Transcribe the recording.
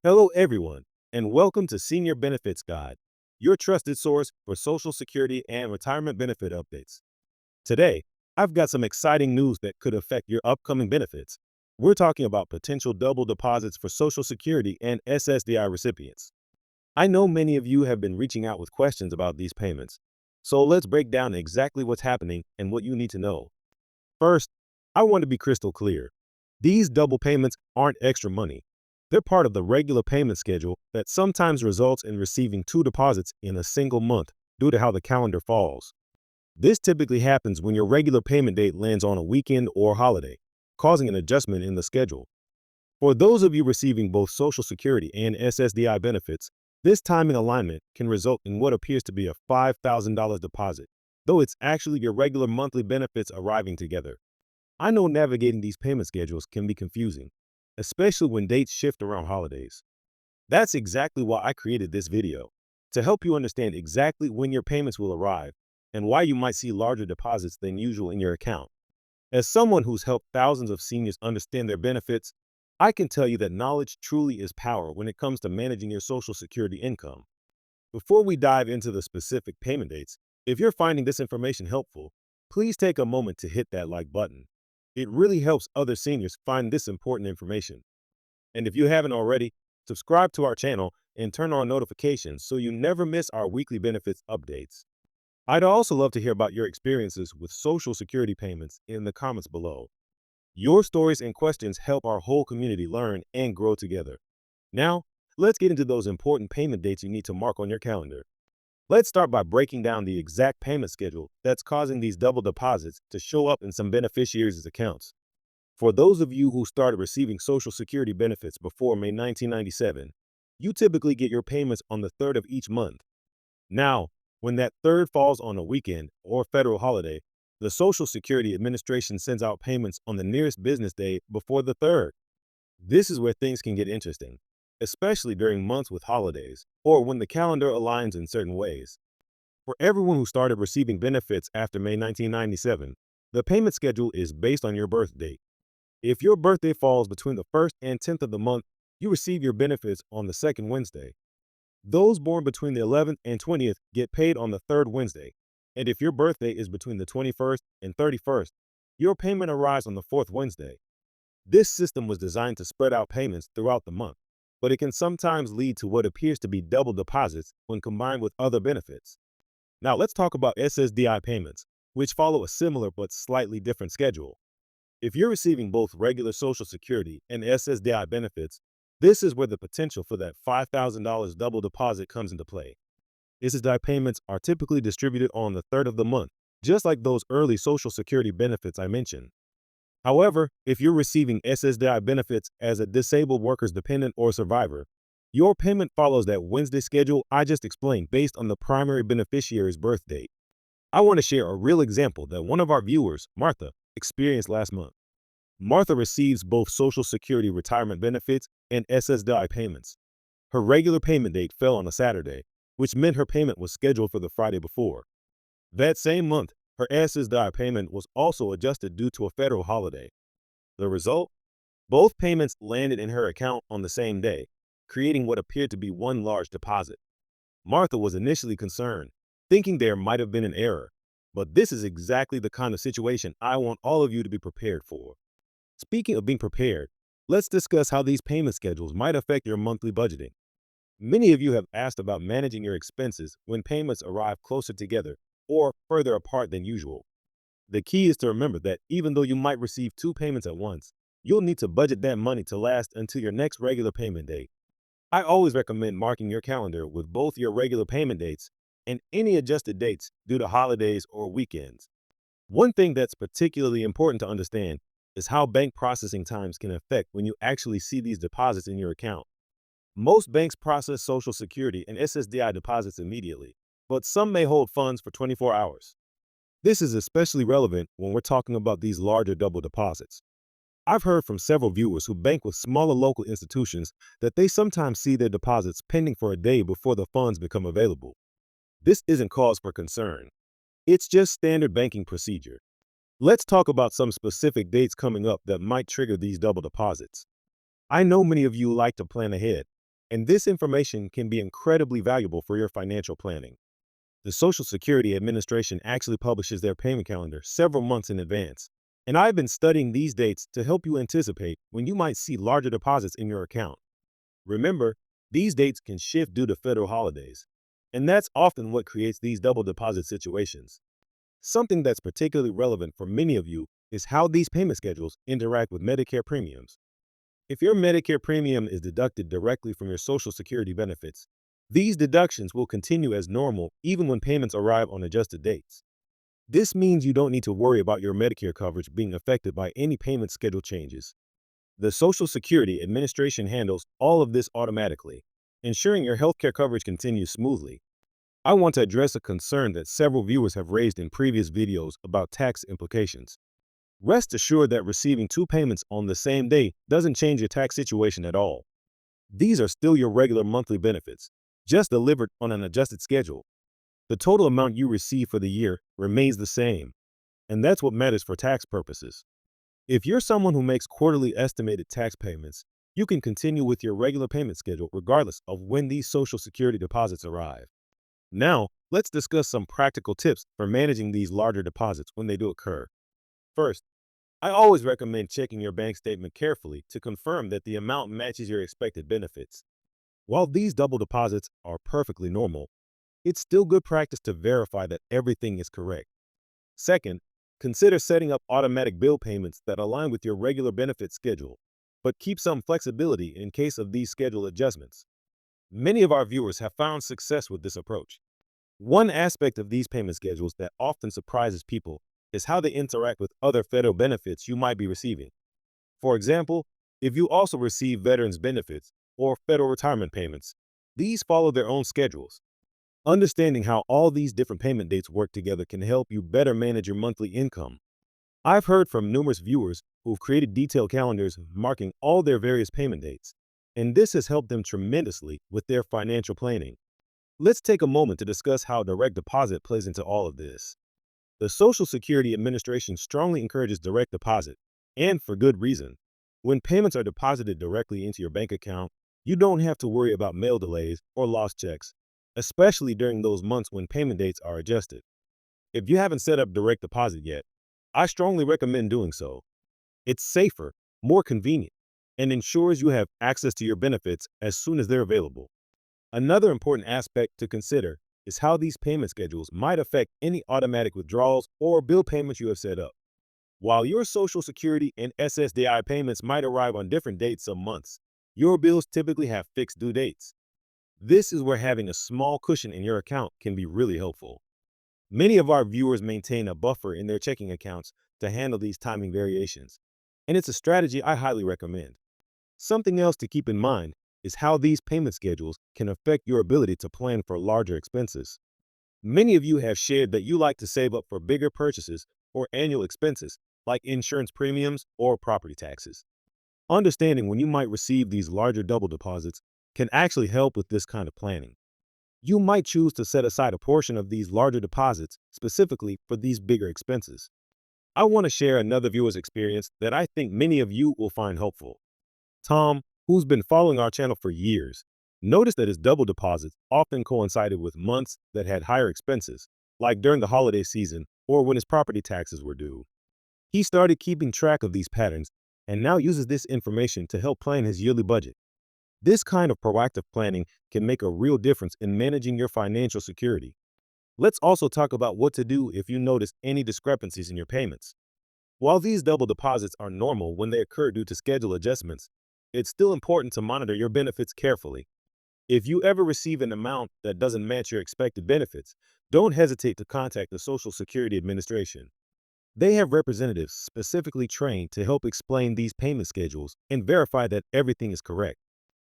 Hello, everyone, and welcome to Senior Benefits Guide, your trusted source for Social Security and retirement benefit updates. Today, I've got some exciting news that could affect your upcoming benefits. We're talking about potential double deposits for Social Security and SSDI recipients. I know many of you have been reaching out with questions about these payments, so let's break down exactly what's happening and what you need to know. First, I want to be crystal clear. These double payments aren't extra money. They're part of the regular payment schedule that sometimes results in receiving two deposits in a single month due to how the calendar falls. This typically happens when your regular payment date lands on a weekend or holiday, causing an adjustment in the schedule. For those of you receiving both Social Security and SSDI benefits, this timing alignment can result in what appears to be a $5,000 deposit, though it's actually your regular monthly benefits arriving together. I know navigating these payment schedules can be confusing, especially when dates shift around holidays. That's exactly why I created this video, to help you understand exactly when your payments will arrive and why you might see larger deposits than usual in your account. As someone who's helped thousands of seniors understand their benefits, I can tell you that knowledge truly is power when it comes to managing your Social Security income. Before we dive into the specific payment dates, if you're finding this information helpful, please take a moment to hit that like button. It really helps other seniors find this important information. And if you haven't already, subscribe to our channel and turn on notifications so you never miss our weekly benefits updates. I'd also love to hear about your experiences with Social Security payments in the comments below. Your stories and questions help our whole community learn and grow together. Now, let's get into those important payment dates you need to mark on your calendar. Let's start by breaking down the exact payment schedule that's causing these double deposits to show up in some beneficiaries' accounts. For those of you who started receiving Social Security benefits before May 1997, you typically get your payments on the third of each month. Now, when that third falls on a weekend or federal holiday, the Social Security Administration sends out payments on the nearest business day before the third. This is where things can get interesting, especially during months with holidays or when the calendar aligns in certain ways. For everyone who started receiving benefits after May 1997, the payment schedule is based on your birth date. If your birthday falls between the 1st and 10th of the month, you receive your benefits on the second Wednesday. Those born between the 11th and 20th get paid on the third Wednesday. And if your birthday is between the 21st and 31st, your payment arrives on the fourth Wednesday. This system was designed to spread out payments throughout the month, but it can sometimes lead to what appears to be double deposits when combined with other benefits. Now let's talk about SSDI payments, which follow a similar but slightly different schedule. If you're receiving both regular Social Security and SSDI benefits, this is where the potential for that $5,000 double deposit comes into play. SSDI payments are typically distributed on the third of the month, just like those early Social Security benefits I mentioned. However, if you're receiving SSDI benefits as a disabled worker's dependent or survivor, your payment follows that Wednesday schedule I just explained based on the primary beneficiary's birth date. I want to share a real example that one of our viewers, Martha, experienced last month. Martha receives both Social Security retirement benefits and SSDI payments. Her regular payment date fell on a Saturday, which meant her payment was scheduled for the Friday before. That same month, her SSDI payment was also adjusted due to a federal holiday. The result? Both payments landed in her account on the same day, creating what appeared to be one large deposit. Martha was initially concerned, thinking there might have been an error, but this is exactly the kind of situation I want all of you to be prepared for. Speaking of being prepared, let's discuss how these payment schedules might affect your monthly budgeting. Many of you have asked about managing your expenses when payments arrive closer together or further apart than usual. The key is to remember that even though you might receive two payments at once, you'll need to budget that money to last until your next regular payment date. I always recommend marking your calendar with both your regular payment dates and any adjusted dates due to holidays or weekends. One thing that's particularly important to understand is how bank processing times can affect when you actually see these deposits in your account. Most banks process Social Security and SSDI deposits immediately, but some may hold funds for 24 hours. This is especially relevant when we're talking about these larger double deposits. I've heard from several viewers who bank with smaller local institutions that they sometimes see their deposits pending for a day before the funds become available. This isn't cause for concern. It's just standard banking procedure. Let's talk about some specific dates coming up that might trigger these double deposits. I know many of you like to plan ahead, and this information can be incredibly valuable for your financial planning. The Social Security Administration actually publishes their payment calendar several months in advance, and I've been studying these dates to help you anticipate when you might see larger deposits in your account. Remember, these dates can shift due to federal holidays, and that's often what creates these double deposit situations. Something that's particularly relevant for many of you is how these payment schedules interact with Medicare premiums. If your Medicare premium is deducted directly from your Social Security benefits, these deductions will continue as normal even when payments arrive on adjusted dates. This means you don't need to worry about your Medicare coverage being affected by any payment schedule changes. The Social Security Administration handles all of this automatically, ensuring your healthcare coverage continues smoothly. I want to address a concern that several viewers have raised in previous videos about tax implications. Rest assured that receiving two payments on the same day doesn't change your tax situation at all. These are still your regular monthly benefits, just delivered on an adjusted schedule. The total amount you receive for the year remains the same, and that's what matters for tax purposes. If you're someone who makes quarterly estimated tax payments, you can continue with your regular payment schedule regardless of when these Social Security deposits arrive. Now, let's discuss some practical tips for managing these larger deposits when they do occur. First, I always recommend checking your bank statement carefully to confirm that the amount matches your expected benefits. While these double deposits are perfectly normal, it's still good practice to verify that everything is correct. Second, consider setting up automatic bill payments that align with your regular benefit schedule, but keep some flexibility in case of these schedule adjustments. Many of our viewers have found success with this approach. One aspect of these payment schedules that often surprises people is how they interact with other federal benefits you might be receiving. For example, if you also receive veterans benefits or federal retirement payments, these follow their own schedules. Understanding how all these different payment dates work together can help you better manage your monthly income. I've heard from numerous viewers who've created detailed calendars marking all their various payment dates, and this has helped them tremendously with their financial planning. Let's take a moment to discuss how direct deposit plays into all of this. The Social Security Administration strongly encourages direct deposit, and for good reason. When payments are deposited directly into your bank account, you don't have to worry about mail delays or lost checks, especially during those months when payment dates are adjusted. If you haven't set up direct deposit yet, I strongly recommend doing so. It's safer, more convenient, and ensures you have access to your benefits as soon as they're available. Another important aspect to consider is how these payment schedules might affect any automatic withdrawals or bill payments you have set up. While your Social Security and SSDI payments might arrive on different dates some months, your bills typically have fixed due dates. This is where having a small cushion in your account can be really helpful. Many of our viewers maintain a buffer in their checking accounts to handle these timing variations, and it's a strategy I highly recommend. Something else to keep in mind is how these payment schedules can affect your ability to plan for larger expenses. Many of you have shared that you like to save up for bigger purchases or annual expenses like insurance premiums or property taxes. Understanding when you might receive these larger double deposits can actually help with this kind of planning. You might choose to set aside a portion of these larger deposits specifically for these bigger expenses. I want to share another viewer's experience that I think many of you will find helpful. Tom, who's been following our channel for years, noticed that his double deposits often coincided with months that had higher expenses, like during the holiday season or when his property taxes were due. He started keeping track of these patterns and now uses this information to help plan his yearly budget. This kind of proactive planning can make a real difference in managing your financial security. Let's also talk about what to do if you notice any discrepancies in your payments. While these double deposits are normal when they occur due to schedule adjustments, it's still important to monitor your benefits carefully. If you ever receive an amount that doesn't match your expected benefits, don't hesitate to contact the Social Security Administration. They have representatives specifically trained to help explain these payment schedules and verify that everything is correct.